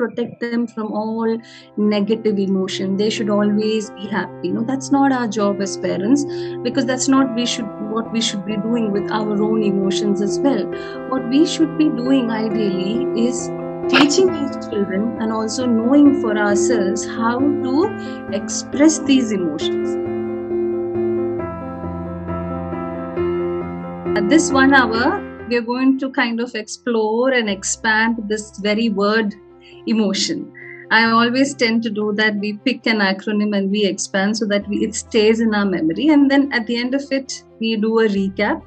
protect them from all negative emotion. They should always be happy. That's not our job as parents, because that's not what we should be doing with our own emotions as well. What we should be doing ideally is teaching these children and also knowing for ourselves how to express these emotions. This 1 hour, we are going to kind of explore and expand this very word emotion. I always tend to do that. We pick an acronym and we expand so that it stays in our memory. And then at the end of it, we do a recap.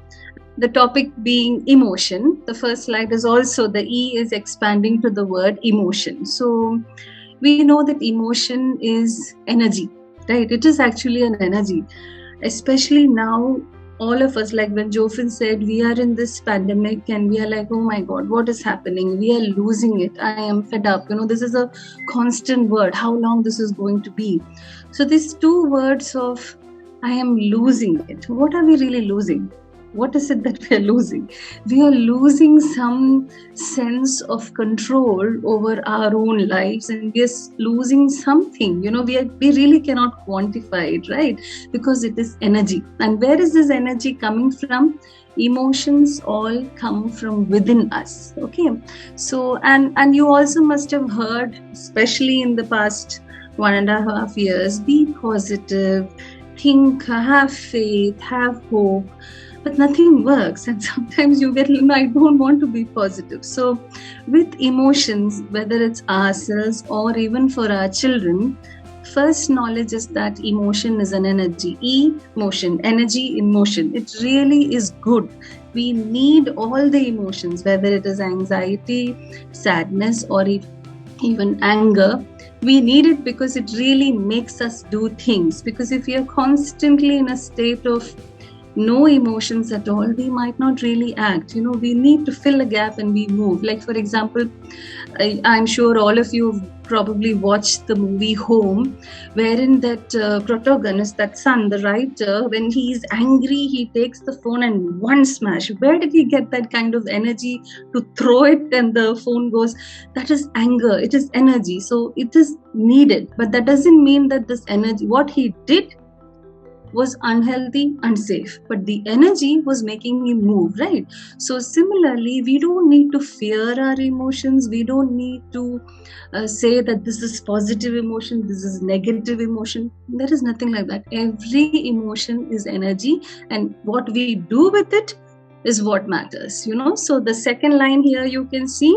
The topic being emotion. The first slide is also the E is expanding to the word emotion. So we know that emotion is energy, right? It is actually an energy, especially now. All of us, like when Jofin said, we are in this pandemic and we are like, oh my God, what is happening? We are losing it. I am fed up. This is a constant word. How long this is going to be? So these 2 words of I am losing it. What are we really losing? What is it that we are losing? We are losing some sense of control over our own lives, and we are losing something. We really cannot quantify it, right? Because it is energy. And where is this energy coming from? Emotions all come from within us. Okay. So, and you also must have heard, especially in the past 1.5 years, be positive, think, have faith, have hope. But nothing works, and sometimes you get, I don't want to be positive. So with emotions, whether it's ourselves or even for our children, first knowledge is that emotion is an energy. Emotion, energy in motion. It really is good. We need all the emotions, whether it is anxiety, sadness, or even anger. We need it because it really makes us do things. Because if we are constantly in a state of no emotions at all, we might not really act. We need to fill a gap and we move. Like, for example, I'm sure all of you have probably watched the movie Home, wherein that protagonist, that son, the writer, when he's angry, he takes the phone and one smash. Where did he get that kind of energy to throw it and the phone goes? That is anger. It is energy. So it is needed. But that doesn't mean that this energy, what he did, was unhealthy, unsafe, but the energy was making him move, right? So similarly, we don't need to fear our emotions. We don't need to say that this is positive emotion, this is negative emotion. There is nothing like that. Every emotion is energy, and what we do with it is what matters. So the second line here, you can see,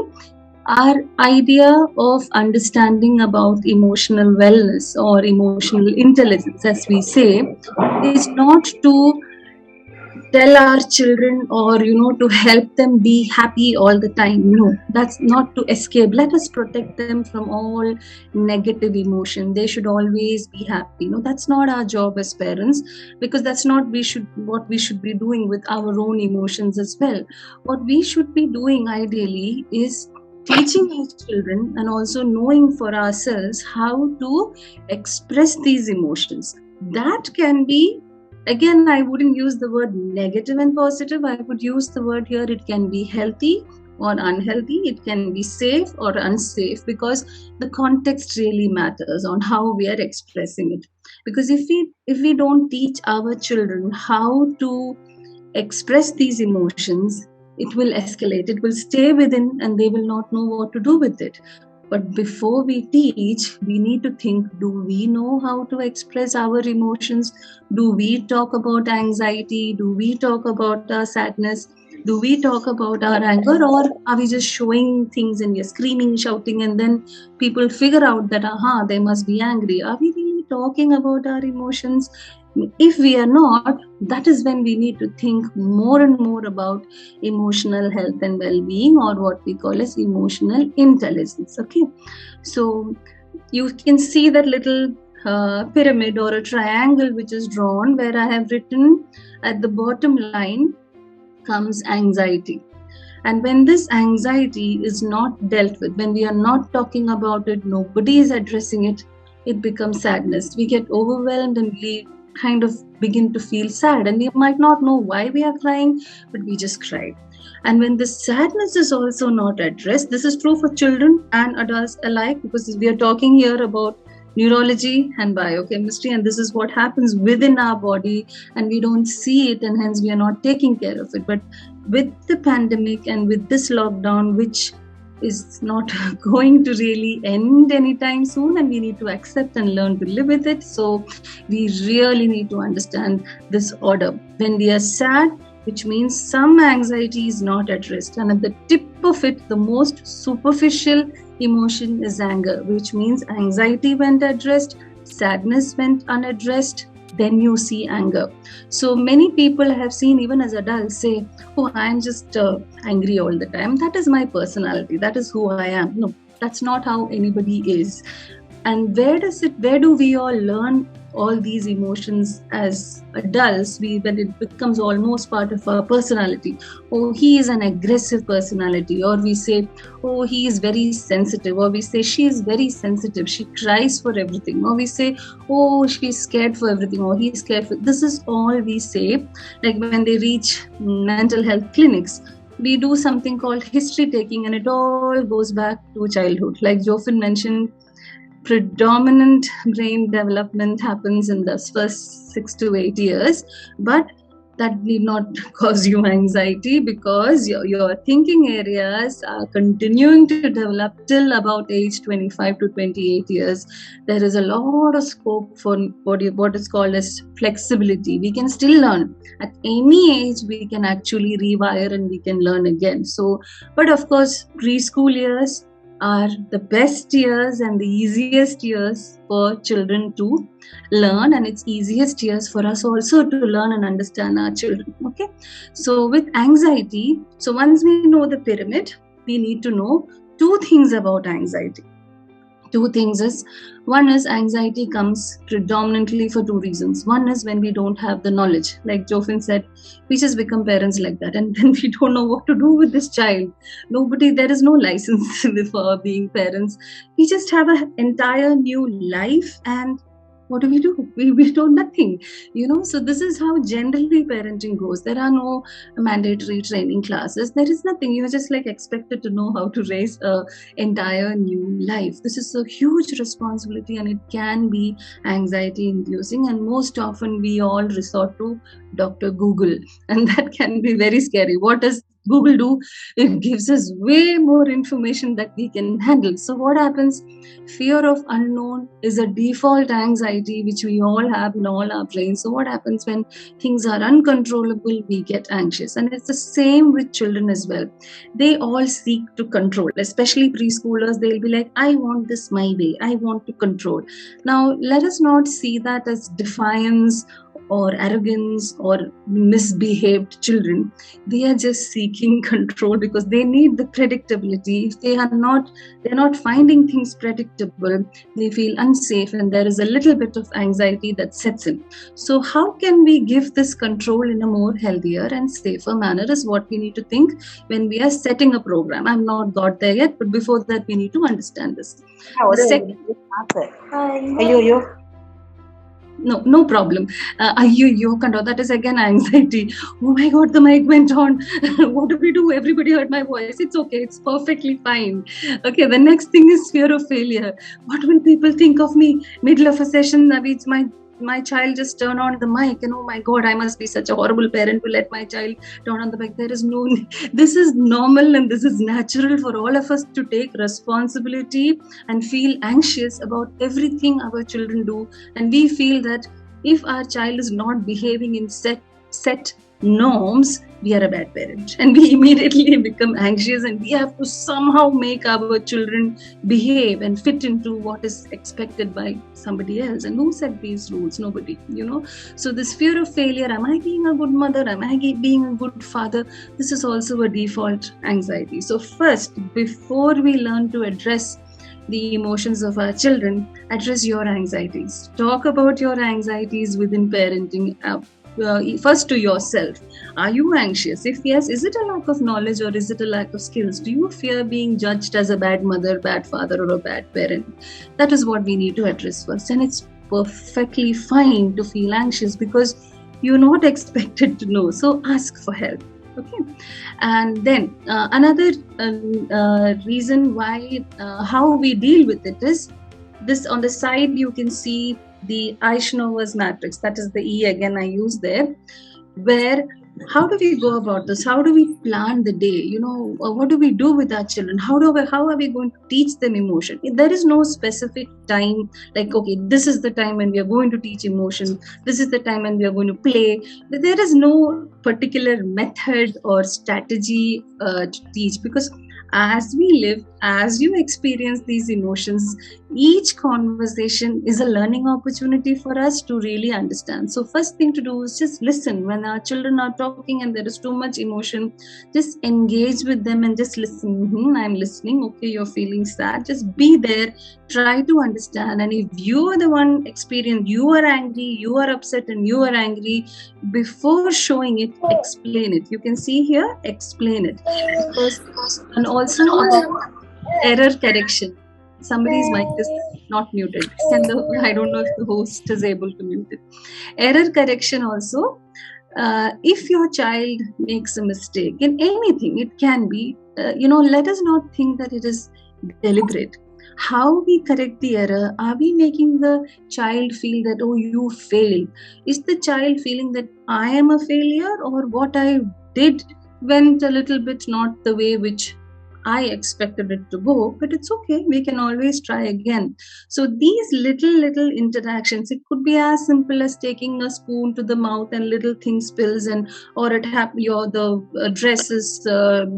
our idea of understanding about emotional wellness or emotional intelligence, as we say, is not to tell our children or to help them be happy all the time. No, that's not to escape. Let us protect them from all negative emotion. They should always be happy. That's not our job as parents, because that's not what we should be doing with our own emotions as well. What we should be doing ideally is teaching these children and also knowing for ourselves how to express these emotions. That can be, again, I wouldn't use the word negative and positive. I would use the word here, it can be healthy or unhealthy. It can be safe or unsafe, because the context really matters on how we are expressing it. Because if we don't teach our children how to express these emotions, it will escalate, it will stay within, and they will not know what to do with it. But before we teach, we need to think, do we know how to express our emotions? Do we talk about anxiety? Do we talk about our sadness? Do we talk about our anger? Or are we just showing things and we're screaming, shouting, and then people figure out that, they must be angry? Are we really talking about our emotions? If we are not, that is when we need to think more and more about emotional health and well-being, or what we call as emotional intelligence. Okay, so you can see that little pyramid or a triangle which is drawn, where I have written at the bottom line comes anxiety. And when this anxiety is not dealt with, when we are not talking about it, nobody is addressing it, it becomes sadness. We get overwhelmed and we kind of begin to feel sad, and we might not know why we are crying, but we just cry. And when the sadness is also not addressed, this is true for children and adults alike, because we are talking here about neurology and biochemistry, and this is what happens within our body, and we don't see it, and hence we are not taking care of it. But with the pandemic and with this lockdown, which is not going to really end anytime soon, and we need to accept and learn to live with it. So we really need to understand this order. When we are sad, which means some anxiety is not addressed, and at the tip of it, the most superficial emotion is anger, which means anxiety went addressed, sadness went unaddressed, then you see anger. So many people have seen, even as adults, say, oh, I'm just angry all the time. That is my personality. That is who I am. No, that's not how anybody is. And where do we all learn all these emotions as adults? When it becomes almost part of our personality. Oh, he is an aggressive personality. Or we say, oh, he is very sensitive. Or we say, she is very sensitive. She cries for everything. Or we say, oh, she's scared for everything. Or he's scared for... This is all we say. Like when they reach mental health clinics, we do something called history taking, and it all goes back to childhood. Like Jofin mentioned, predominant brain development happens in the first 6 to 8 years, but that need not cause you anxiety, because your thinking areas are continuing to develop till about age 25 to 28 years. There is a lot of scope for what is called as flexibility. We can still learn. At any age, we can actually rewire and we can learn again. So, but of course, preschool years are the best years and the easiest years for children to learn, and it's easiest years for us also to learn and understand our children. Okay, so with anxiety, so once we know the pyramid, we need to know two things about anxiety. Two things is, one is anxiety comes predominantly for two reasons. One is when we don't have the knowledge. Like Jofin said, we just become parents like that, and then we don't know what to do with this child. There is no license for being parents. We just have an entire new life, and what do? We do nothing, So this is how generally parenting goes. There are no mandatory training classes. There is nothing. You're just like expected to know how to raise an entire new life. This is a huge responsibility, and it can be anxiety inducing. And most often we all resort to Dr. Google, and that can be very scary. What does Google do? It gives us way more information that we can handle. So what happens? Fear of unknown is a default anxiety which we all have in all our brains. So what happens when things are uncontrollable? We get anxious. And it's the same with children as well. They all seek to control, especially preschoolers. They'll be like, I want this my way. I want to control. Now, let us not see that as defiance or arrogance or misbehaved children. They are just seeking control because they need the predictability. If they're not finding things predictable, they feel unsafe, and there is a little bit of anxiety that sets in. So how can we give this control in a more healthier and safer manner is what we need to think when we are setting a program. I'm not got there yet, but before that we need to understand this. No problem. That is again anxiety. Oh my God, the mic went on. What do we do? Everybody heard my voice. It's okay. It's perfectly fine. Okay, the next thing is fear of failure. What will people think of me? Middle of a session, my child just turn on the mic, and oh my God, I must be such a horrible parent to let my child turn on the mic. This is normal, and this is natural for all of us to take responsibility and feel anxious about everything our children do. And we feel that if our child is not behaving in set norms, we are a bad parent, and we immediately become anxious, and we have to somehow make our children behave and fit into what is expected by somebody else. And who set these rules? Nobody, So this fear of failure, am I being a good mother? Am I being a good father? This is also a default anxiety. So first, before we learn to address the emotions of our children, address your anxieties. Talk about your anxieties within parenting. First to yourself. Are you anxious? If yes, is it a lack of knowledge or is it a lack of skills? Do you fear being judged as a bad mother, bad father, or a bad parent? That is what we need to address first. And it's perfectly fine to feel anxious because you're not expected to know. So ask for help. Okay. And then another reason why how we deal with it is this. On the side you can see the Eisenhower's matrix, that is the E again I use there, where how do we go about this, how do we plan the day, what do we do with our children, how are we going to teach them emotion. There is no specific time, like okay, this is the time when we are going to teach emotion, this is the time when we are going to play. There is no particular method or strategy to teach, because as we live, as you experience these emotions, each conversation is a learning opportunity for us to really understand. So first thing to do is just listen. When our children are talking and there is too much emotion, just engage with them and just listen. I'm listening. Okay, you're feeling sad, just be there, try to understand. And if you are the one experiencing, you are angry, you are upset and you are angry, before showing it, explain it. You can see here, explain it. And also about error correction. Somebody's mic is not muted. I don't know if the host is able to mute it. Error correction also. If your child makes a mistake in anything, it can be, let us not think that it is deliberate. How we correct the error? Are we making the child feel that, oh, you failed? Is the child feeling that I am a failure, or what I did went a little bit not the way which I expected it to go, but it's okay. We can always try again. So these little interactions, it could be as simple as taking a spoon to the mouth and little thing spills, and or the dress is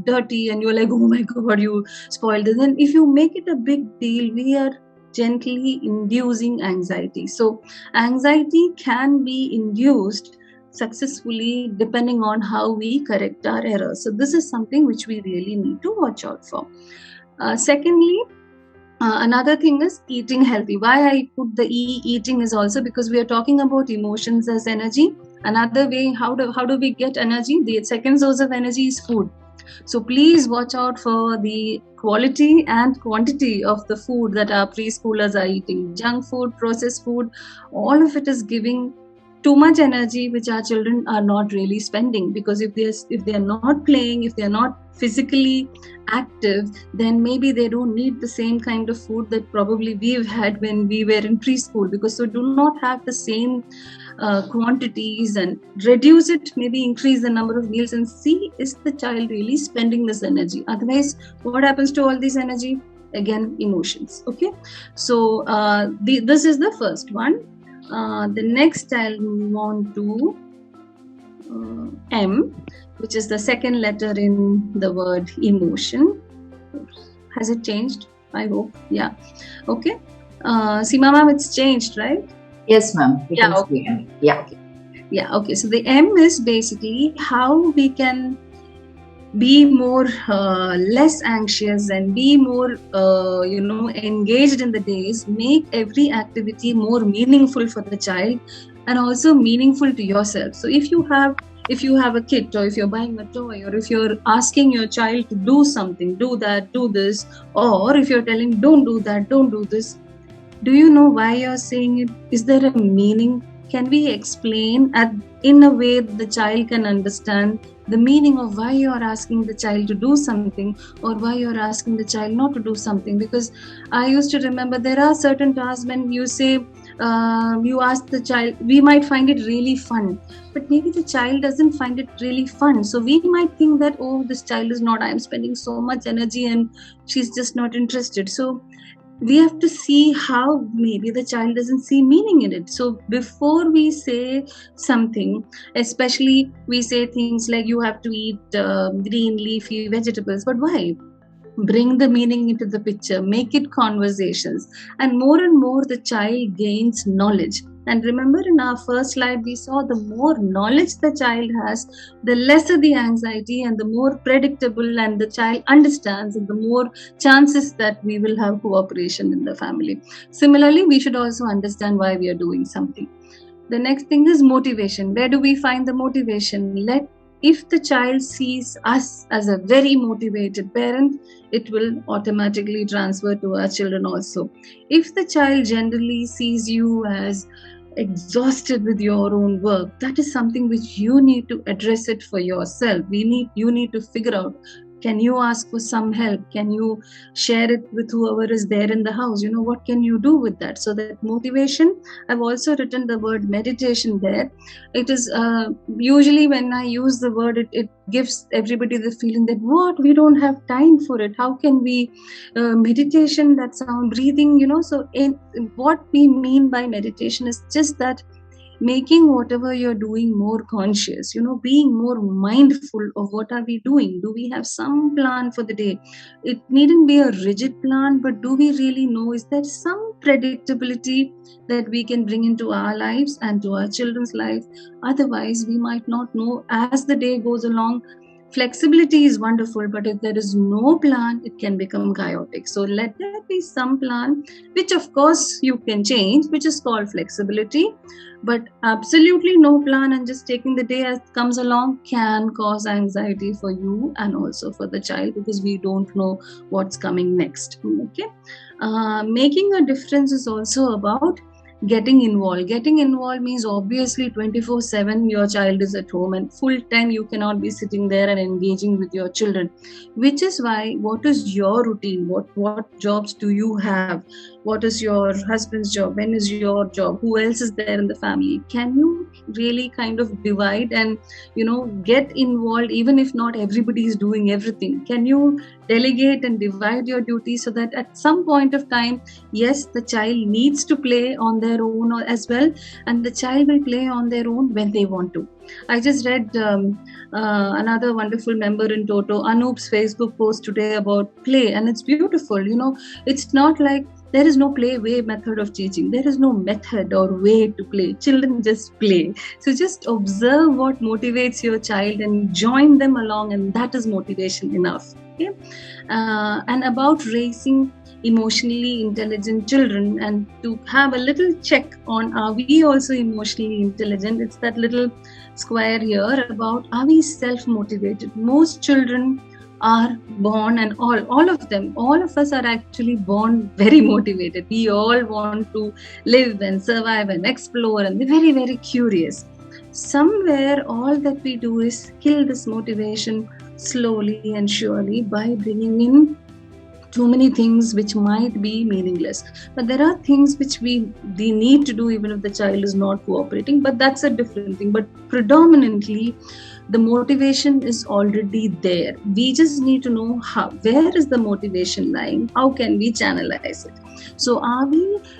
dirty and you're like, oh my God, you spoiled it. Then if you make it a big deal, we are gently inducing anxiety. So anxiety can be induced successfully depending on how we correct our errors. So this is something which we really need to watch out for. Secondly, another thing is eating healthy. Why I put the eating is also because we are talking about emotions as energy. Another way, how do we get energy? The second source of energy is food. So please watch out for the quality and quantity of the food that our preschoolers are eating. Junk food, processed food, all of it is giving too much energy which our children are not really spending, because if they are not playing, if they are not physically active, then maybe they don't need the same kind of food that probably we've had when we were in preschool, because so do not have the same quantities, and reduce it, maybe increase the number of meals and see, is the child really spending this energy? Otherwise, what happens to all this energy? Again, emotions. Okay, so this is the first one. The next I'll move on to M, which is the second letter in the word emotion. Has it changed? I hope. Yeah. Okay. Seema ma'am, it's changed, right? Yes, ma'am. Yeah. Okay. Yeah. Yeah. Okay. So the M is basically how we can be more less anxious and be more engaged in the days. Make every activity more meaningful for the child and also meaningful to yourself. So if you have a kit, or if you're buying a toy, or if you're asking your child to do something, do that, do this, or if you're telling don't do that, don't do this, do you know why you're saying it? Is there a meaning? Can we explain in a way that the child can understand the meaning of why you're asking the child to do something, or why you're asking the child not to do something? Because I used to remember there are certain tasks when you say, you ask the child, we might find it really fun, but maybe the child doesn't find it really fun. So we might think that, oh, this child is not, I'm spending so much energy and she's just not interested. So we have to see how maybe the child doesn't see meaning in it. So before we say something, especially we say things like you have to eat green leafy vegetables, but why? Bring the meaning into the picture, make it conversations, and more the child gains knowledge. And remember, in our first slide, we saw the more knowledge the child has, the lesser the anxiety and the more predictable and the child understands, and the more chances that we will have cooperation in the family. Similarly, we should also understand why we are doing something. The next thing is motivation. Where do we find the motivation? If the child sees us as a very motivated parent, it will automatically transfer to our children also. If the child generally sees you as exhausted with your own work, that is something which you need to address it for yourself. You need to figure out, can you ask for some help? Can you share it with whoever is there in the house? What can you do with that? So that motivation, I've also written the word meditation there. It is usually when I use the word, it gives everybody the feeling that what, we don't have time for it, how can we meditation, that sound, breathing, so what we mean by meditation is just that making whatever you're doing more conscious, being more mindful of what are we doing. Do we have some plan for the day? It needn't be a rigid plan, but do we really know, is there some predictability that we can bring into our lives and to our children's life? Otherwise we might not know as the day goes along. Flexibility is wonderful, but if there is no plan, it can become chaotic. So let there be some plan, which of course you can change, which is called flexibility. But absolutely no plan and just taking the day as comes along can cause anxiety for you and also for the child, because we don't know what's coming next. Okay, making a difference is also about getting involved. Getting involved means obviously 24/7 your child is at home, and full time you cannot be sitting there and engaging with your children, which is why, what is your routine? What jobs do you have? What is your husband's job? When is your job? Who else is there in the family? Can you really kind of divide and get involved, even if not everybody is doing everything? Can you delegate and divide your duties so that at some point of time, yes, the child needs to play on their own as well, and the child will play on their own when they want to. I just read another wonderful member in Totto, Anoop's Facebook post today about play, and it's beautiful. It's not like there is no play way method of teaching. There is no method or way to play. Children just play. So just observe what motivates your child and join them along, and that is motivation enough. Okay? And about raising emotionally intelligent children, and to have a little check on, are we also emotionally intelligent? It's that little square here about, are we self-motivated? Most children are born, and all of us are actually born very motivated. We all want to live and survive and explore, and we're very, very curious. Somewhere all that we do is kill this motivation slowly and surely by bringing in too many things which might be meaningless. But there are things which we need to do even if the child is not cooperating, but that's a different thing. But predominantly the motivation is already there. We just need to know where is the motivation lying, how can we channelize it. So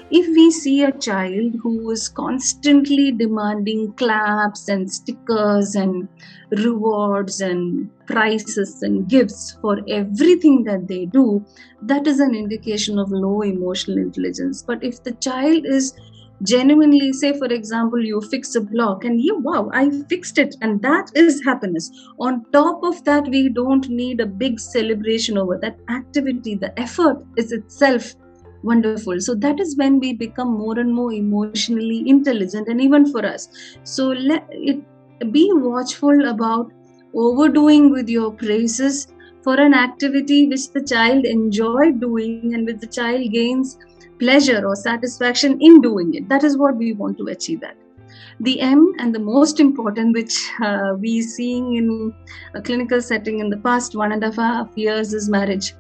if we see a child who is constantly demanding claps and stickers and rewards and prizes and gifts for everything that they do, that is an indication of low emotional intelligence. But if the child is genuinely, say for example, you fix a block and wow, I fixed it, and that is happiness. On top of that, we don't need a big celebration over that activity. The effort is itself wonderful. So that is when we become more and more emotionally intelligent, and even for us. So be watchful about overdoing with your praises for an activity which the child enjoyed doing and which the child gains pleasure or satisfaction in doing it. That is what we want to achieve at. The M, and the most important, which we seeing in a clinical setting in the past 1.5 years, is marriage.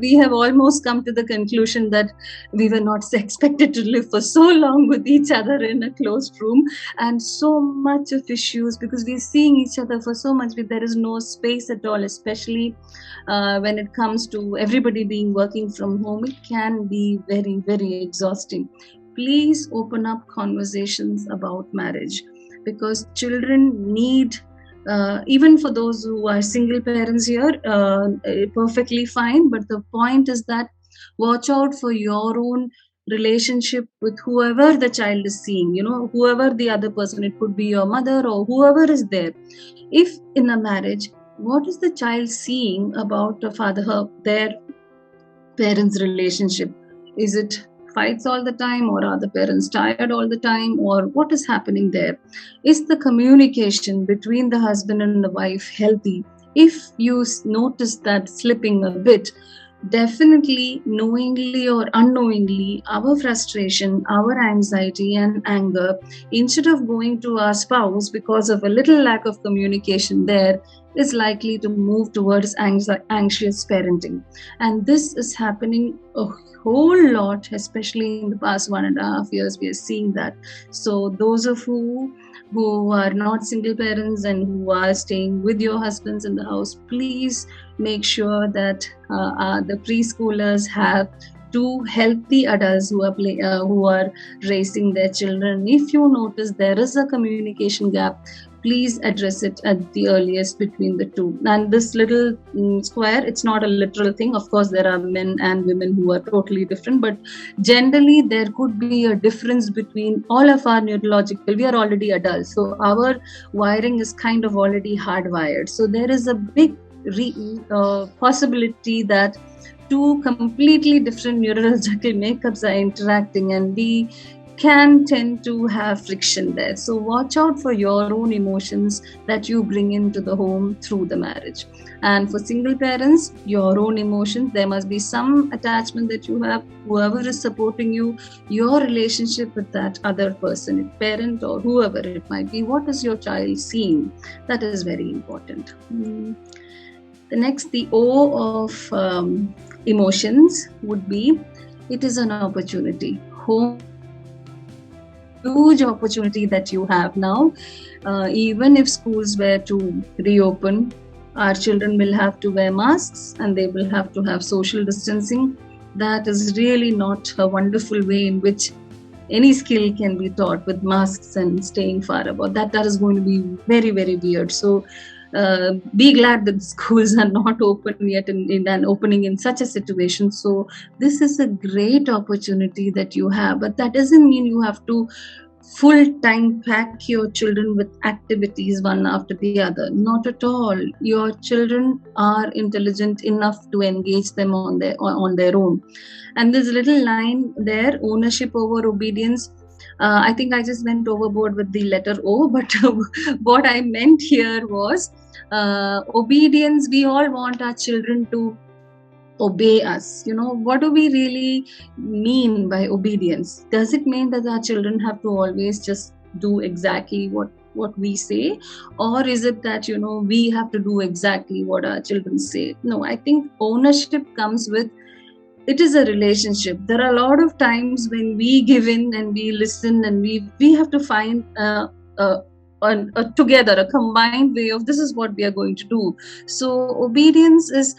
We have almost come to the conclusion that we were not expected to live for so long with each other in a closed room, and so much of issues because we're seeing each other for so much, but there is no space at all, especially when it comes to everybody being working from home. It can be very, very exhausting. Please open up conversations about marriage, because children need, even for those who are single parents here, perfectly fine. But the point is that watch out for your own relationship with whoever the child is seeing, whoever the other person, it could be your mother or whoever is there. If in a marriage, what is the child seeing about their parents' relationship? Is it fights all the time, or are the parents tired all the time, or what is happening there? Is the communication between the husband and the wife healthy? If you notice that slipping a bit, definitely, knowingly or unknowingly, our frustration, our anxiety and anger, instead of going to our spouse because of a little lack of communication there, is likely to move towards anxious parenting. And this is happening a whole lot, especially in the past 1.5 years. We are seeing that. So those of who are not single parents and who are staying with your husbands in the house, please make sure that the preschoolers have two healthy adults who are raising their children. If you notice there is a communication gap, please address it at the earliest between the two. And this little square, it's not a literal thing. Of course, there are men and women who are totally different, but generally there could be a difference between all of our neurological. We are already adults, so our wiring is kind of already hardwired. So there is a big possibility that two completely different neurological makeups are interacting, and we can tend to have friction there. So watch out for your own emotions that you bring into the home through the marriage. And for single parents, your own emotions, there must be some attachment that you have, whoever is supporting you, your relationship with that other person, parent or whoever it might be. What is your child seeing? That is very important. The next, the O of emotions would be, it is an opportunity. Home, huge opportunity that you have now. Even if schools were to reopen, our children will have to wear masks and they will have to have social distancing. That is really not a wonderful way in which any skill can be taught with masks and staying far apart. That is going to be very, very weird. So be glad that the schools are not open yet in an opening in such a situation. So this is a great opportunity that you have, but that doesn't mean you have to full-time pack your children with activities one after the other. Not at all. Your children are intelligent enough to engage them on their own. And this little line there, ownership over obedience, I think I just went overboard with the letter O, but what I meant here was obedience. We all want our children to obey us. What do we really mean by obedience? Does it mean that our children have to always just do exactly what we say, or is it that we have to do exactly what our children say? No, I think ownership comes with, it is a relationship. There are a lot of times when we give in and we listen, and we have to find together a combined way of, this is what we are going to do. So obedience is,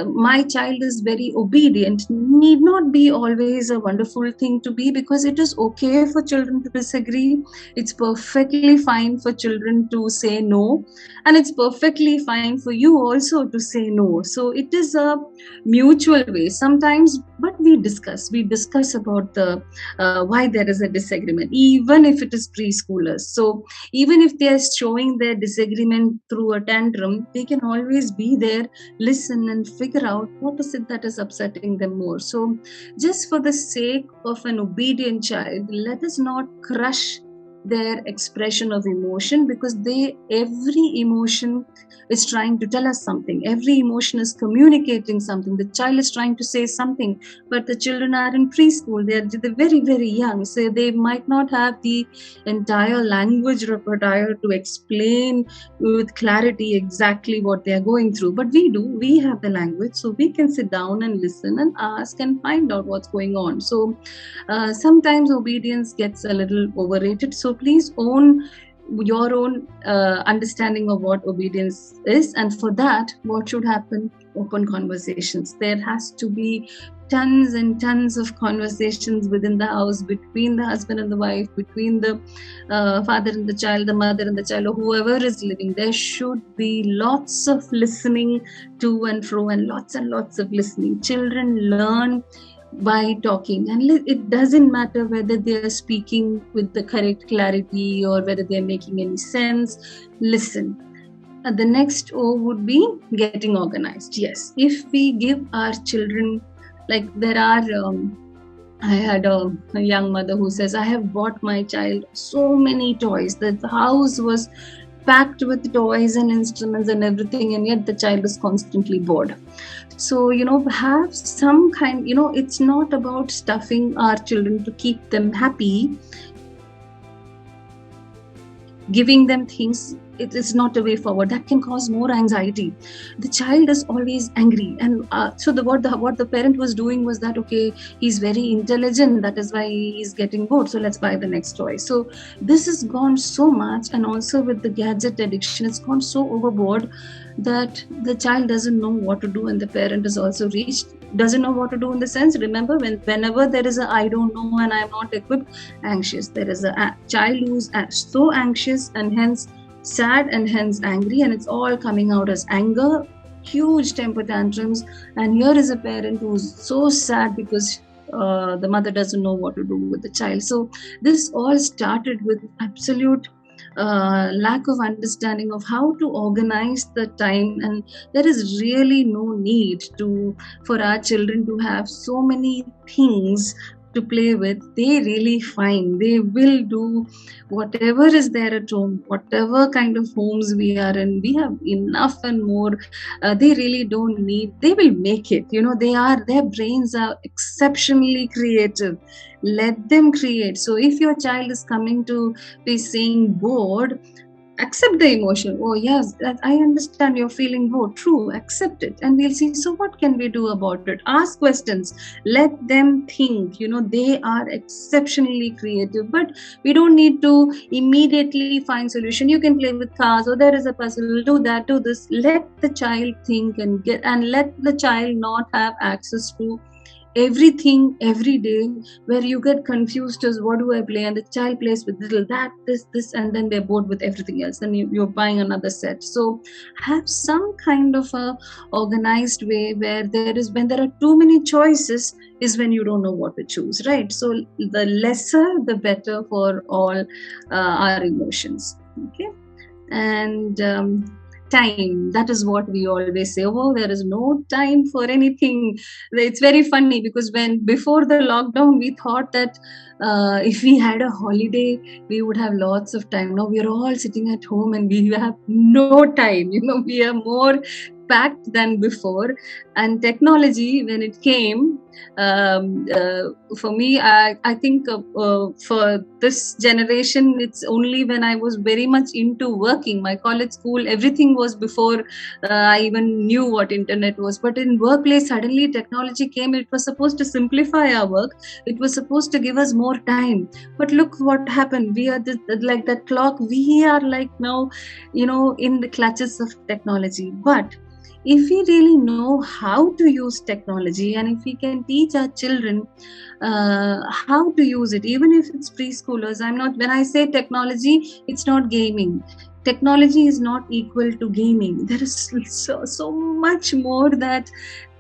my child is very obedient, need not be always a wonderful thing to be, because it is okay for children to disagree. It's perfectly fine for children to say no, and it's perfectly fine for you also to say no. So it is a mutual way sometimes, but we discuss about the why there is a disagreement, even if it is preschoolers. So even if they are showing their disagreement through a tantrum, they can always be there, listen and figure out what is it that is upsetting them more. So just for the sake of an obedient child, let us not crush their expression of emotion, because every emotion is trying to tell us something. Every emotion is communicating something. The child is trying to say something, but the children are in preschool. They're very, very young, so they might not have the entire language repertoire to explain with clarity exactly what they're going through. But we have the language, so we can sit down and listen and ask and find out what's going on. So sometimes obedience gets a little overrated. So please own your own understanding of what obedience is, and for that, what should happen? Open conversations. There has to be tons and tons of conversations within the house, between the husband and the wife, between the father and the child, the mother and the child, or whoever is living. There should be lots of listening to and fro, and lots of listening. Children learn by talking, and it doesn't matter whether they are speaking with the correct clarity or whether they are making any sense. Listen. The next O would be getting organized. Yes, if we give our children, like there are I had a young mother who says, I have bought my child so many toys that the house was packed with toys and instruments and everything, and yet the child is constantly bored. So, have some kind, it's not about stuffing our children to keep them happy. Giving them things, it is not a way forward. That can cause more anxiety. The child is always angry, and so what the parent was doing was that, okay, he's very intelligent, that is why he's getting bored, so let's buy the next toy. So this has gone so much, and also with the gadget addiction, it's gone so overboard that the child doesn't know what to do, and the parent is also doesn't know what to do, in the sense, remember, whenever there is a I don't know and I'm not equipped, anxious, there is a child who's so anxious and hence sad and hence angry, and it's all coming out as anger, huge temper tantrums. And here is a parent who's so sad because the mother doesn't know what to do with the child. So this all started with absolute lack of understanding of how to organize the time, and there is really no need for our children to have so many things to play with. They really find, they will do whatever is there at home, whatever kind of homes we are in, we have enough and more. They really don't need, they will make it. Their brains are exceptionally creative. Let them create. So if your child is coming to be saying bored, accept the emotion. Oh yes, I understand you're feeling bored. True, accept it, and we'll see. So what can we do about it? Ask questions. Let them think. They are exceptionally creative, but we don't need to immediately find solution. You can play with cars, or there is a puzzle. Do that. Do this. Let the child think and let the child not have access to everything every day, where you get confused as what do I play, and the child plays with little that, this, and then they're bored with everything else, and you're buying another set. So have some kind of a organized way, where when there are too many choices is when you don't know what to choose, right? So the lesser the better for all our emotions. Okay. And time, that is what we always say. Oh, there is no time for anything. It's very funny, because before the lockdown we thought that if we had a holiday we would have lots of time. Now we are all sitting at home and we have no time. We are more packed than before. And technology, when it came, for me, I think for this generation, it's only when I was very much into working, my college, school, everything was before I even knew what internet was. But in workplace, suddenly technology came. It was supposed to simplify our work. It was supposed to give us more time. But look what happened. We are like that clock. We are like now, in the clutches of technology. But if we really know how to use technology, and if we can teach our children how to use it, even if it's preschoolers, when I say technology, it's not gaming. Technology is not equal to gaming. There is so much more that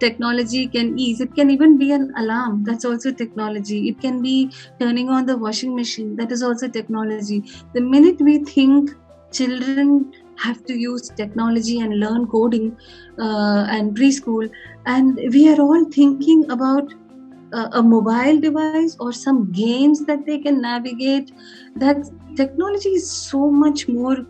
technology can ease. It can even be an alarm. That's also technology. It can be turning on the washing machine. That is also technology. The minute we think children have to use technology and learn coding and preschool, and we are all thinking about a mobile device or some games that they can navigate, that technology is so much more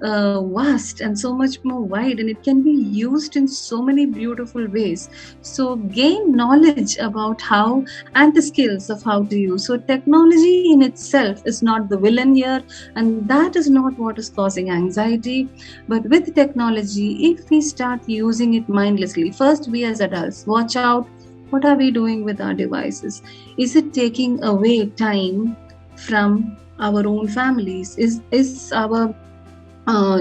vast and so much more wide, and it can be used in so many beautiful ways. So gain knowledge about how, and the skills of how to use. So technology in itself is not the villain here, and that is not what is causing anxiety. But with technology, if we start using it mindlessly, first we as adults watch out. What are we doing with our devices? Is it taking away time from our own families? Is our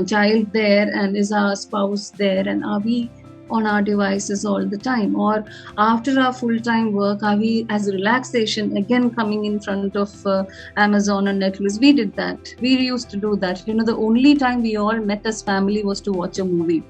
child there, and is our spouse there, and are we on our devices all the time? Or after our full-time work, are we as relaxation again coming in front of Amazon or Netflix? We did that. We used to do that. The only time we all met as family was to watch a movie,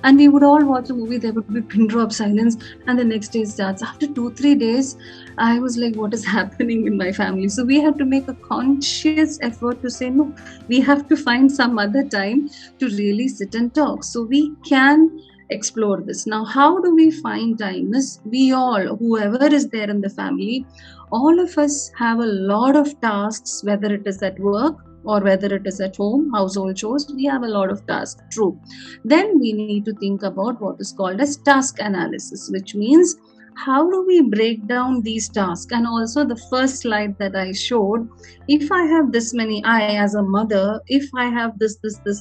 and we would all watch a movie. There would be pin drop silence, and the next day starts. After 2-3 days, I was like, what is happening in my family? So we had to make a conscious effort to say, no, we have to find some other time to really sit and talk, so we can explore this. Now, how do we find time? Is we all, whoever is there in the family, all of us have a lot of tasks, whether it is at work or whether it is at home, household chores, we have a lot of tasks. True. Then we need to think about what is called as task analysis, which means how do we break down these tasks. And also the first slide that I showed, if I have this many, I as a mother, if I have this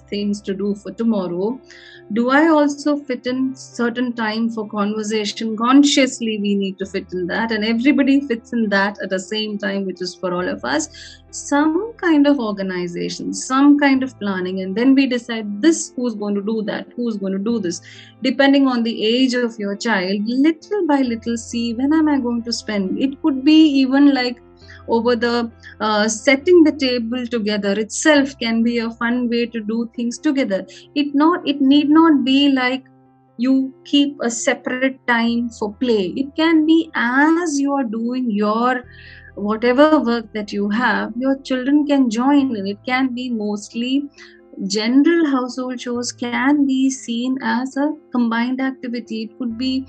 things to do for tomorrow, do I also fit in certain time for conversation? Consciously we need to fit in that, and everybody fits in that at the same time, which is for all of us. Some kind of organization, some kind of planning, and then we decide this, who's going to do that, who's going to do this, depending on the age of your child. Little by little, see, when am I going to spend? It could be even like over the setting the table together itself can be a fun way to do things together. It need not be like you keep a separate time for play. It can be as you are doing your whatever work that you have, your children can join in. It can be mostly general household chores, can be seen as a combined activity. It could be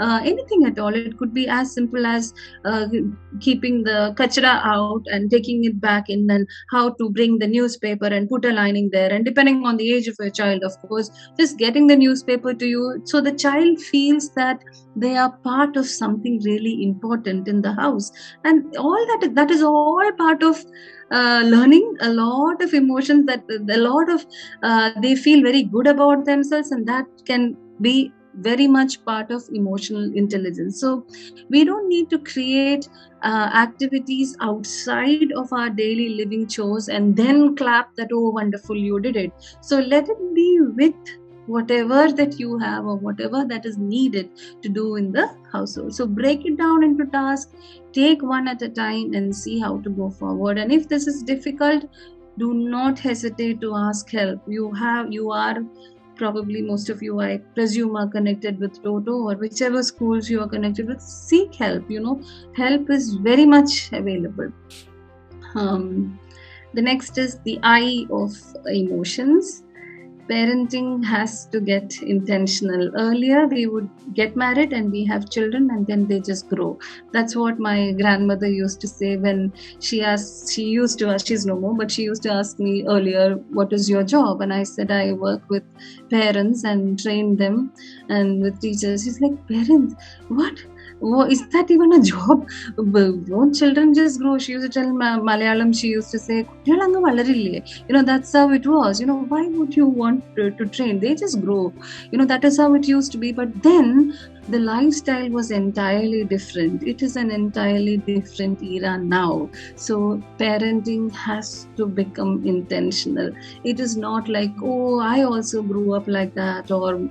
anything at all. It could be as simple as keeping the kachra out and taking it back in, and how to bring the newspaper and put a lining there, and depending on the age of your child, of course, just getting the newspaper to you so the child feels that they are part of something really important in the house. And all that is all part of learning. A lot of emotions, that a lot of they feel very good about themselves, and that can be very much part of emotional intelligence. So we don't need to create activities outside of our daily living chores and then clap that, oh wonderful, you did it. So let it be with whatever that you have or whatever that is needed to do in the household. So break it down into tasks, take one at a time, and see how to go forward. And if this is difficult, do not hesitate to ask help. You are probably, most of you, I presume, are connected with Totto or whichever schools you are connected with. Seek help. Help is very much available. The next is the I of emotions. Parenting has to get intentional. Earlier, we would get married and we have children and then they just grow. That's what my grandmother used to say when she used to ask, she's no more, but she used to ask me earlier, what is your job? And I said, I work with parents and train them, and with teachers. She's like, parents? What? Is that even a job? Won't children just grow? She used to tell Malayalam, she used to say, that's how it was. Why would you want to train? They just grow. That is how it used to be. But then the lifestyle was entirely different. It is an entirely different era now. So parenting has to become intentional. It is not like, oh, I also grew up like that. Or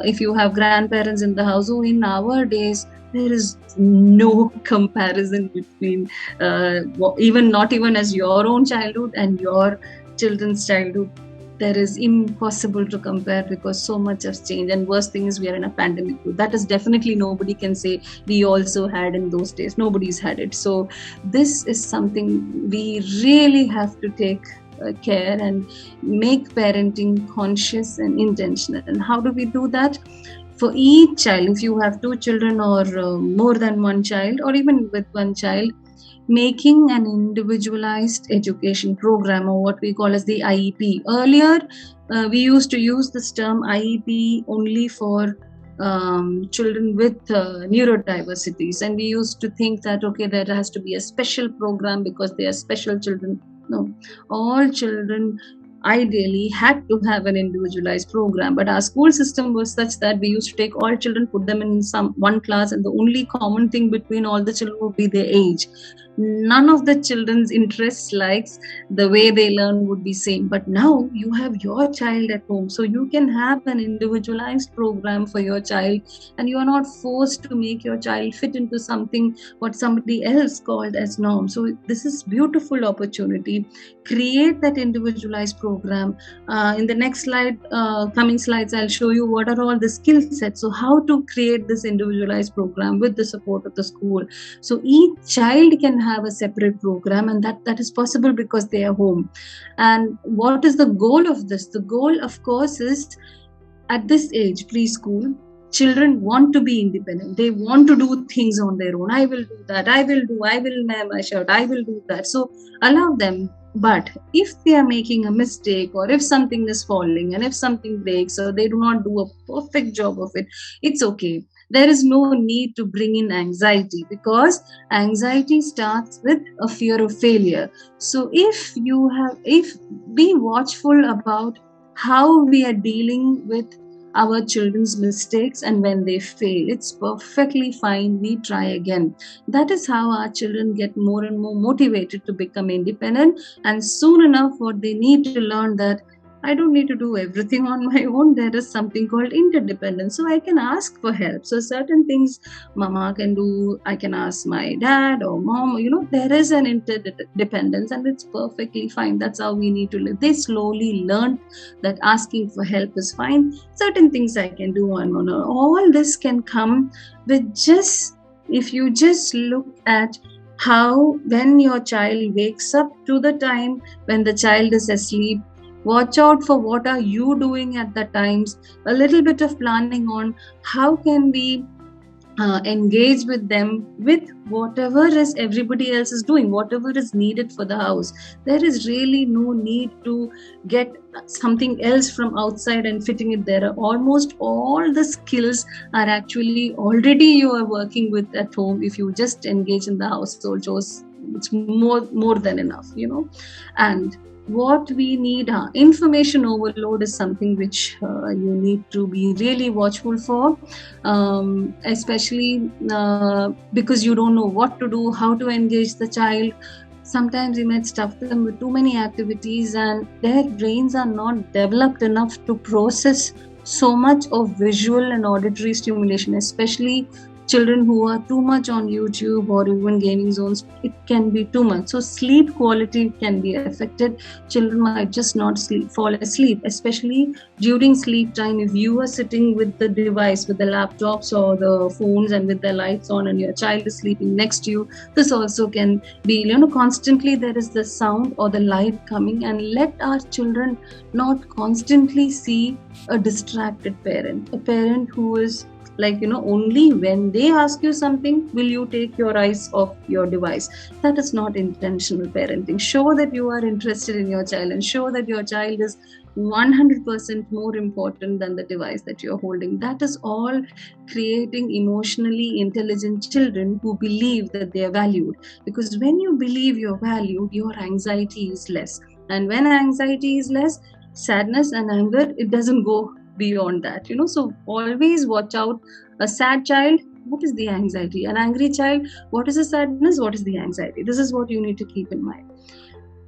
if you have grandparents in the house, oh, in our days, there is no comparison between not even as your own childhood and your children's childhood. There is impossible to compare because so much has changed. And worst thing is we are in a pandemic too. That is definitely, nobody can say we also had in those days. Nobody's had it. So this is something we really have to take care and make parenting conscious and intentional. And how do we do that? For each child, if you have 2 children or more than 1 child, or even with 1 child, making an individualized education program, or what we call as the IEP. Earlier, we used to use this term IEP only for children with neurodiversities, and we used to think that, okay, there has to be a special program because they are special children. No, all children ideally had to have an individualized program, but our school system was such that we used to take all children, put them in one class, and the only common thing between all the children would be their age. None of the children's interests, likes, the way they learn would be same. But now you have your child at home, so you can have an individualized program for your child, and you are not forced to make your child fit into something what somebody else called as norm. So this is beautiful opportunity. Create that individualized program. In the next slide, coming slides, I'll show you what are all the skill sets. So how to create this individualized program with the support of the school. So each child can have a separate program, and that is possible because they are home. And what is the goal of this? The goal, of course, is at this age, preschool, children want to be independent. They want to do things on their own. I will do that. I will wear my shirt. I will do that. So allow them. But if they are making a mistake, or if something is falling, and if something breaks, or they do not do a perfect job of it, it's okay. There is no need to bring in anxiety, because anxiety starts with a fear of failure. So if be watchful about how we are dealing with our children's mistakes, and when they fail, it's perfectly fine, we try again. That is how our children get more and more motivated to become independent. And soon enough, what they need to learn that I don't need to do everything on my own. There is something called interdependence, so I can ask for help. So certain things mama can do, I can ask my dad or mom. There is an interdependence, and it's perfectly fine. That's how we need to live. They slowly learn that asking for help is fine. Certain things I can do on my own. All this can come with just, if you just look at how, when your child wakes up to the time when the child is asleep, watch out for what are you doing at the times. A little bit of planning on how can we engage with them with whatever is everybody else is doing, whatever is needed for the house. There is really no need to get something else from outside and fitting it there. Almost all the skills are actually already you are working with at home. If you just engage in the household chores, it's more than enough. And what we need, information overload is something which you need to be really watchful for, especially because you don't know what to do, how to engage the child. Sometimes you might stuff them with too many activities, and their brains are not developed enough to process so much of visual and auditory stimulation, especially children who are too much on YouTube or even gaming zones. It can be too much. So sleep quality can be affected. Children might just not fall asleep, especially during sleep time. If you are sitting with the device, with the laptops or the phones, and with the lights on, and your child is sleeping next to you, this also can be, constantly there is the sound or the light coming. And let our children not constantly see a distracted parent, a parent who is only when they ask you something will you take your eyes off your device. That is not intentional parenting. Show that you are interested in your child, and show that your child is 100% more important than the device that you're holding. That is all creating emotionally intelligent children who believe that they are valued. Because when you believe you're valued, your anxiety is less. And when anxiety is less, sadness and anger, it doesn't go beyond that. So always watch out. A sad child, what is the anxiety? An angry child, what is the sadness? What is the anxiety? This is what you need to keep in mind.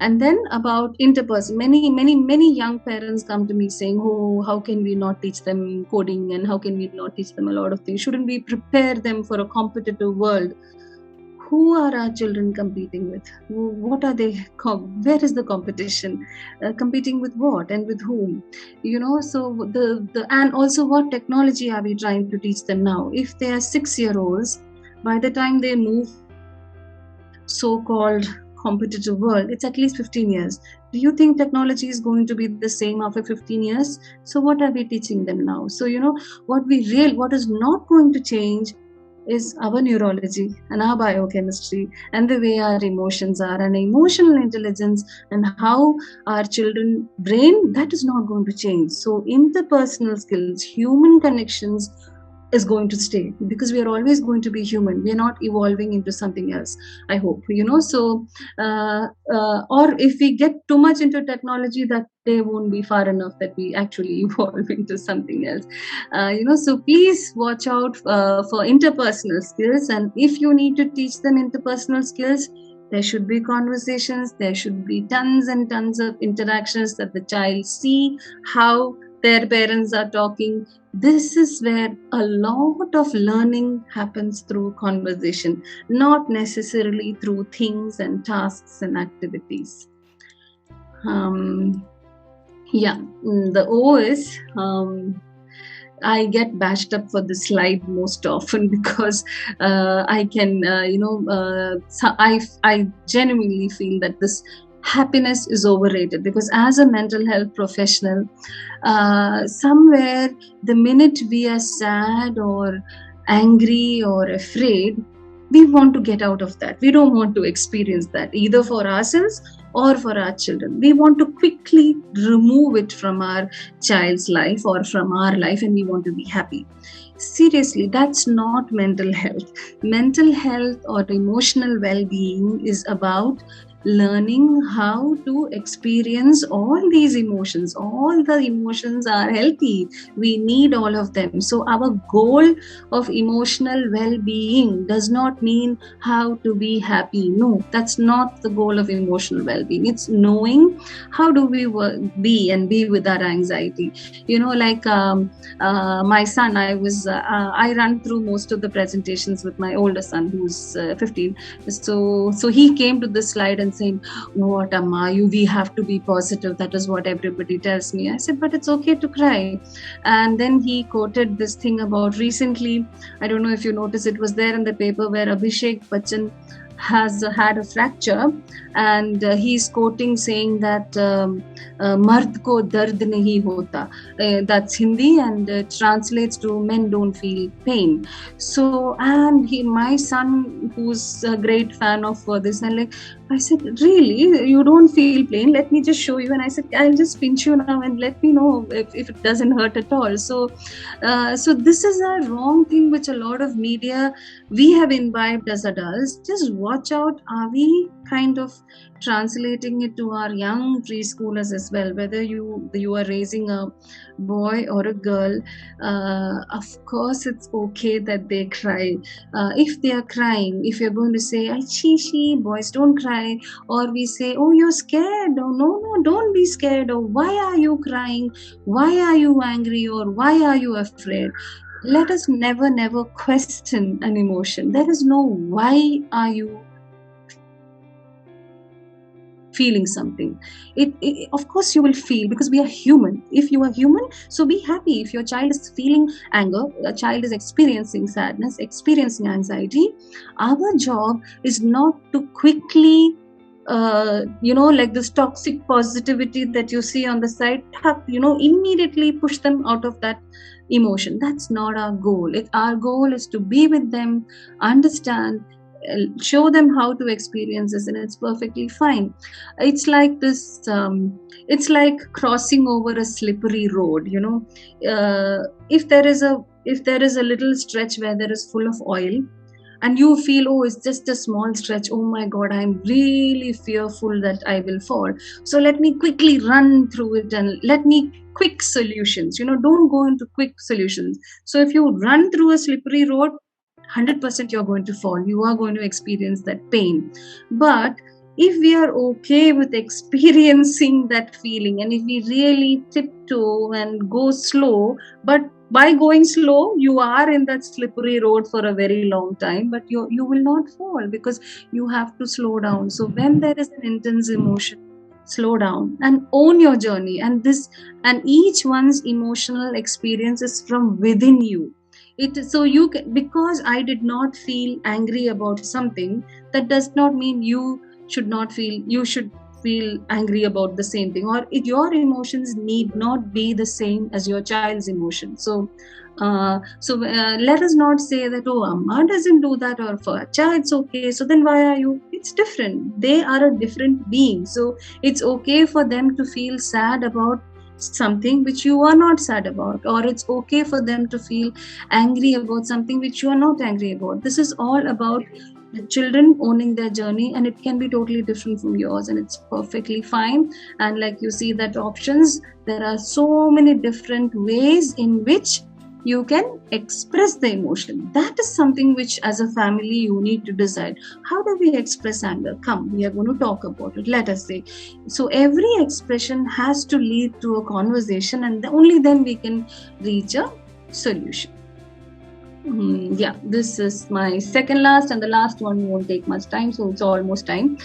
And then about interpersonal, many young parents come to me saying, oh, how can we not teach them coding, and how can we not teach them a lot of things? Shouldn't we prepare them for a competitive world? Who are our children competing with? What are they? Where is the competition? Competing with what and with whom? So and also what technology are we trying to teach them now? If they are 6-year-olds, by the time they move so-called competitive world, it's at least 15 years. Do you think technology is going to be the same after 15 years? So what are we teaching them now? So what is not going to change is our neurology and our biochemistry, and the way our emotions are, and emotional intelligence, and how our children brain, that is not going to change. So interpersonal skills, human connections is going to stay, because we are always going to be human. We are not evolving into something else, I hope. So or if we get too much into technology, that they won't be far enough that we actually evolve into something else. So please watch out for interpersonal skills. And if you need to teach them interpersonal skills, there should be conversations, there should be tons and tons of interactions, that the child see how their parents are talking. This is where a lot of learning happens, through conversation, not necessarily through things and tasks and activities. The O is, I get bashed up for this slide most often, because I can, I genuinely feel that this happiness is overrated. Because as a mental health professional, somewhere the minute we are sad or angry or afraid, we want to get out of that. We don't want to experience that either for ourselves or for our children. We want to quickly remove it from our child's life or from our life, and we want to be happy. Seriously, that's not mental health. Mental health or emotional well-being is about learning how to experience all these emotions. All the emotions are healthy. We need all of them. So our goal of emotional well-being does not mean how to be happy. No, that's not the goal of emotional well-being. It's knowing how do we be and be with our anxiety. Like my son, I run through most of the presentations with my older son, who's 15. So he came to this slide and saying, "What Amma, we have to be positive. That is what everybody tells me." I said, "But it's okay to cry." And then he quoted this thing about recently, I don't know if you noticed, it was there in the paper, where Abhishek Bachchan has had a fracture, and he's quoting saying that mard ko dard nahi hota. That's Hindi, and it translates to men don't feel pain. So, and my son, who's a great fan of this, and I said, "Really, you don't feel pain? Let me just show you." And I said, "I'll just pinch you now and let me know if it doesn't hurt at all." So this is a wrong thing which a lot of media we have imbibed as adults. Just watch out. Are we kind of translating it to our young preschoolers as well? Whether you are raising a boy or a girl, of course it's okay that they cry. If they are crying, if you're going to say, "Chi, boys don't cry," or we say, "Oh, you're scared," or "No, don't be scared," or "Why are you crying? Why are you angry?" or "Why are you afraid?" Let us never question an emotion. There is no "why are you feeling something." Of course you will feel, because we are human. If you are human, so be happy. If your child is feeling anger, a child is experiencing sadness, experiencing anxiety, our job is not to quickly like this toxic positivity that you see on the side, immediately push them out of that emotion. That's not our goal. Our goal is to be with them, understand, show them how to experience this, and it's perfectly fine. It's like this it's like crossing over a slippery road. If there is a little stretch where there is full of oil, and you feel, "Oh, it's just a small stretch. Oh my God, I'm really fearful that I will fall. So let me quickly run through it and let me quick solutions." Don't go into quick solutions. So if you run through a slippery road, 100% you're going to fall. You are going to experience that pain. But if we are okay with experiencing that feeling, and if we really tiptoe and go slow, but by going slow, you are in that slippery road for a very long time, but you will not fall, because you have to slow down. So when there is an intense emotion, slow down and own your journey. And each one's emotional experience is from within you. So you can, because I did not feel angry about something, that does not mean you should feel angry about the same thing, or your emotions need not be the same as your child's emotion. So let us not say that, "Oh, Amma doesn't do that," or "For Acha it's okay, so then why are you?" It's different. They are a different being. So it's okay for them to feel sad about something which you are not sad about, or it's okay for them to feel angry about something which you are not angry about. This is all about the children owning their journey, and it can be totally different from yours, and it's perfectly fine. And like you see that options, there are so many different ways in which you can express the emotion. That is something which, as a family, you need to decide. How do we express anger? Come, we are going to talk about it. Let us say. So every expression has to lead to a conversation, and only then we can reach a solution. This is my second last, and the last one won't take much time, so it's almost time.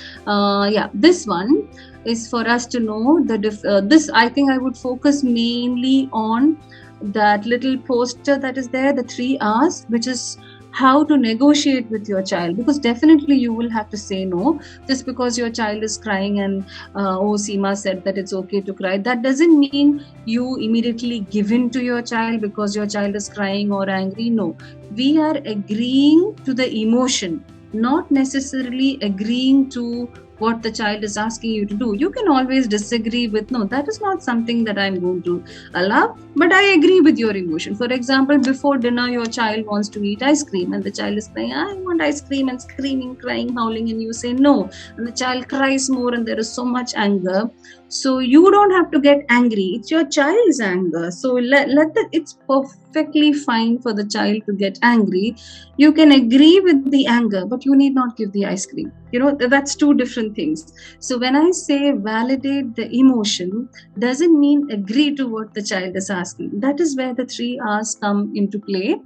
This one is for us to know this. I think I would focus mainly on that little poster that is there, the 3 R's, which is how to negotiate with your child, because definitely you will have to say no. Just because your child is crying and Seema said that it's okay to cry, that doesn't mean you immediately give in to your child because your child is crying or angry. No, we are agreeing to the emotion. not necessarily agreeing to what the child is asking you to do. You can always disagree with, no, that is not something that I'm going to allow, but I agree with your emotion. For example, before dinner, your child wants to eat ice cream and the child is saying, I want ice cream, and screaming, crying, howling, and you say no. And the child cries more and there is so much anger. So you don't have to get angry. It's your child's anger. So it's perfectly fine for the child to get angry. You can agree with the anger, but you need not give the ice cream. That's two different things. So when I say validate the emotion, doesn't mean agree to what the child is asking. That is where the 3 R's come into play.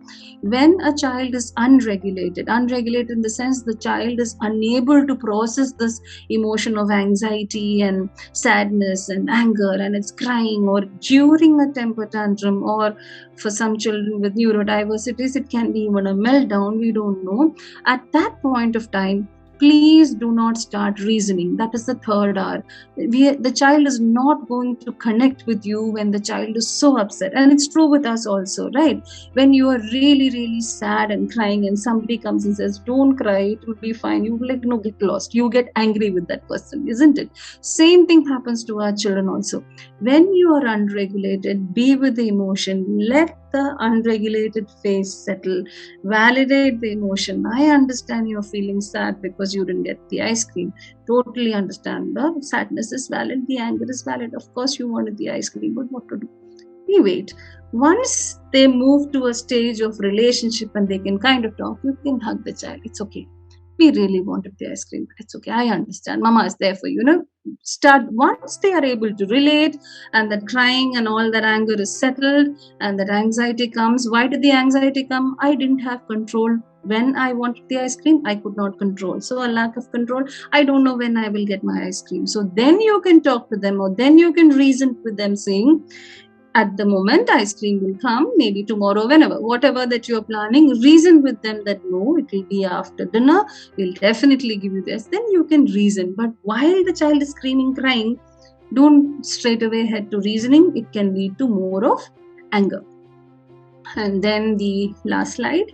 When a child is unregulated in the sense the child is unable to process this emotion of anxiety and sadness and anger, and it's crying, or during a temper tantrum, or for some children with neurodiversities, it can be even a meltdown, we don't know. At that point of time, please do not start reasoning. That is the 3rd R. The child is not going to connect with you when the child is so upset. And it's true with us also, right? When you are really, really sad and crying and somebody comes and says, don't cry, it will be fine. You will like, no, get lost. You get angry with that person, isn't it? Same thing happens to our children also. When you are unregulated, be with the emotion. Let the unregulated face settle. Validate the emotion. I understand you're feeling sad because you didn't get the ice cream. Totally understand. The sadness is valid. The anger is valid. Of course, you wanted the ice cream, but what to do? We wait. Once they move to a stage of relationship and they can kind of talk, you can hug the child. It's okay. We really wanted the ice cream, but it's okay. I understand. Mama is there for you. Start once they are able to relate, and that crying and all that anger is settled, and that anxiety comes. Why did the anxiety come? I didn't have control. When I wanted the ice cream, I could not control. So a lack of control. I don't know when I will get my ice cream. So then you can talk to them, or then you can reason with them, saying, at the moment ice cream will come, maybe tomorrow, whenever, whatever that you're planning, reason with them that no, it will be after dinner, we'll definitely give you this. Then you can reason. But while the child is screaming, crying, don't straight away head to reasoning. It can lead to more of anger. And then the last slide,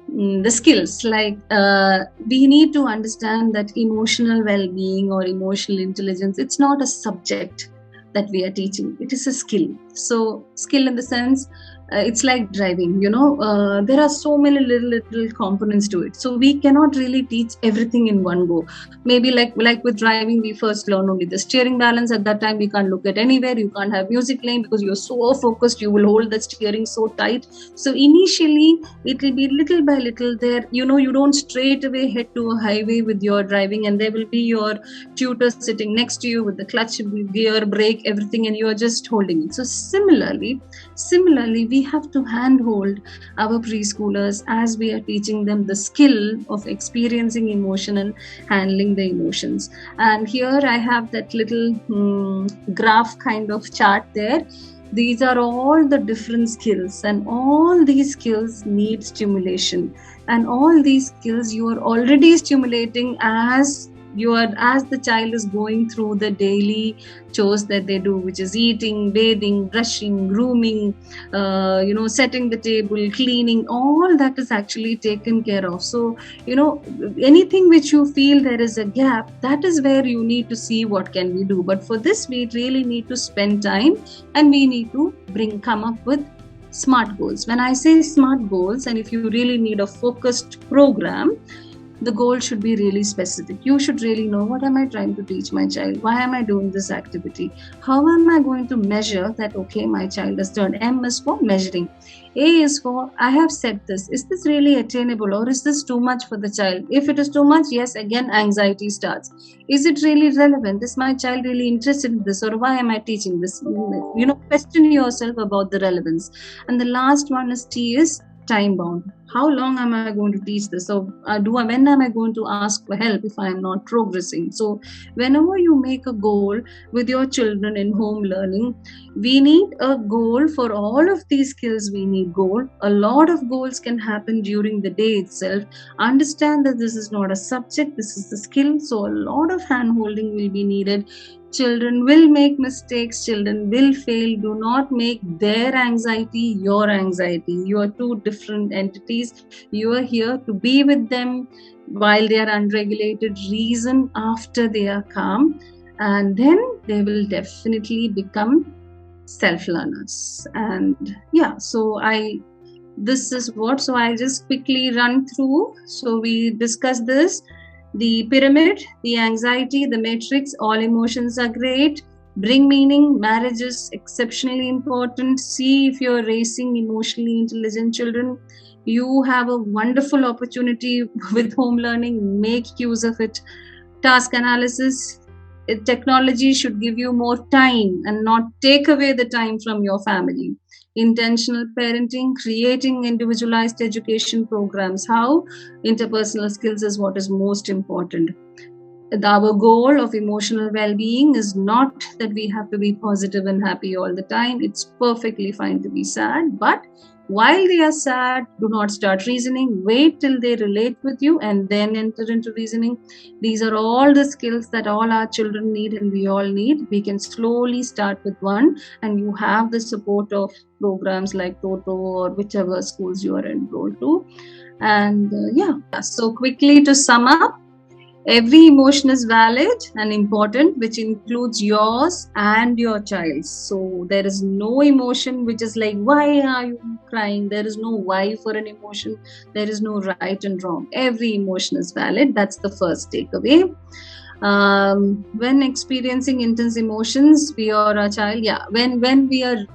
the skills, we need to understand that emotional well-being or emotional intelligence, it's not a subject that we are teaching. It is a skill. So skill in the sense, it's like driving, there are so many little components to it. So we cannot really teach everything in one go. Maybe like with driving, we first learn only the steering balance. At that time, we can't look at anywhere. You can't have music playing because you're so focused. You will hold the steering so tight. So initially, it will be little by little there. You don't straight away head to a highway with your driving, and there will be your tutor sitting next to you with the clutch, gear, brake, everything, and you are just holding it. So similarly, we have to handhold our preschoolers as we are teaching them the skill of experiencing emotion and handling the emotions. And here I have that little graph kind of chart there. These are all the different skills, and all these skills need stimulation. And all these skills you are already stimulating as the child is going through the daily chores that they do, which is eating, bathing, brushing, grooming, setting the table, cleaning. All that is actually taken care of. So anything which you feel there is a gap, that is where you need to see what can we do. But for this, we really need to spend time, and we need to come up with smart goals. When I say smart goals, and if you really need a focused program, the goal should be really specific. You should really know, what am I trying to teach my child? Why am I doing this activity? How am I going to measure that, okay, my child has done? M is for measuring. A is for, I have said this. Is this really attainable, or is this too much for the child? If it is too much, yes, again, anxiety starts. Is it really relevant? Is my child really interested in this, or why am I teaching this? Question yourself about the relevance. And the last one is T is time bound. How long am I going to teach this? So when am I going to ask for help if I am not progressing? So whenever you make a goal with your children in home learning, we need a goal for all of these skills. We need goal. A lot of goals can happen during the day itself. Understand that this is not a subject, this is the skill. So a lot of hand holding will be needed. Children will make mistakes, children will fail. Do not make their anxiety your anxiety. You are two different entities. You are here to be with them while they are unregulated, reason after they are calm, and then they will definitely become self-learners. And yeah, so this is what, so I'll just quickly run through. So we discussed this, the pyramid, the anxiety, the matrix. All emotions are great. Bring meaning. Marriage is exceptionally important. See if you're raising emotionally intelligent children, you have a wonderful opportunity with home learning. Make use of it. Task analysis. Technology should give you more time and not take away the time from your family. Intentional parenting, creating individualized education programs. How? Interpersonal skills is what is most important. Our goal of emotional well-being is not that we have to be positive and happy all the time. It's perfectly fine to be sad, but while they are sad, do not start reasoning. Wait till they relate with you and then enter into reasoning. These are all the skills that all our children need and we all need. We can slowly start with one, and you have the support of programs like Totto or whichever schools you are enrolled to. And so quickly to sum up, every emotion is valid and important, which includes yours and your child's. So there is no emotion which is like, why are you crying? There is no why for an emotion. There is no right and wrong. Every emotion is valid. That's the first takeaway. When experiencing intense emotions, we or our child, when we are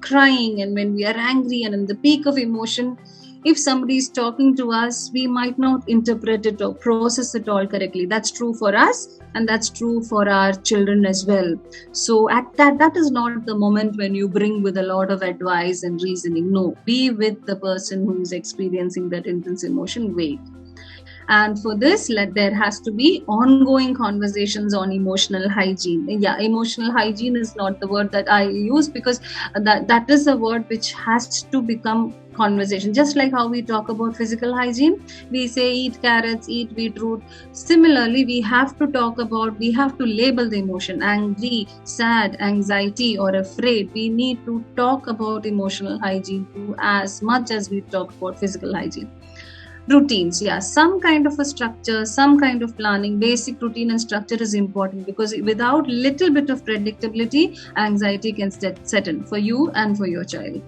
crying and when we are angry and in the peak of emotion, if somebody is talking to us, we might not interpret it or process it all correctly. That's true for us and that's true for our children as well. So at that is not the moment when you bring with a lot of advice and reasoning. No, be with the person who is experiencing that intense emotion. Wait. And for this, there has to be ongoing conversations on emotional hygiene. Yeah, emotional hygiene is not the word that I use, because that is a word which has to become conversation. Just like how we talk about physical hygiene, we say eat carrots, eat beetroot. Similarly, we have to label the emotion: angry, sad, anxiety, or afraid. We need to talk about emotional hygiene too, as much as we talk about physical hygiene. Routines, some kind of a structure, some kind of planning. Basic routine and structure is important, because without little bit of predictability, anxiety can set in for you and for your child.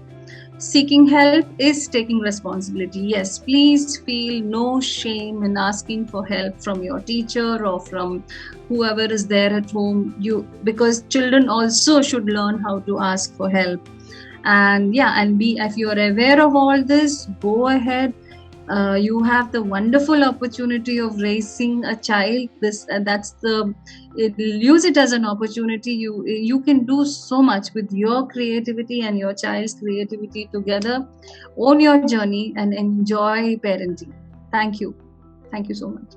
Seeking help is taking responsibility. Yes, please feel no shame in asking for help from your teacher or from whoever is there at home. Because children also should learn how to ask for help. And if you are aware of all this, go ahead. You have the wonderful opportunity of raising a child. Use it as an opportunity. You can do so much with your creativity and your child's creativity together. Own your journey and enjoy parenting. Thank you so much.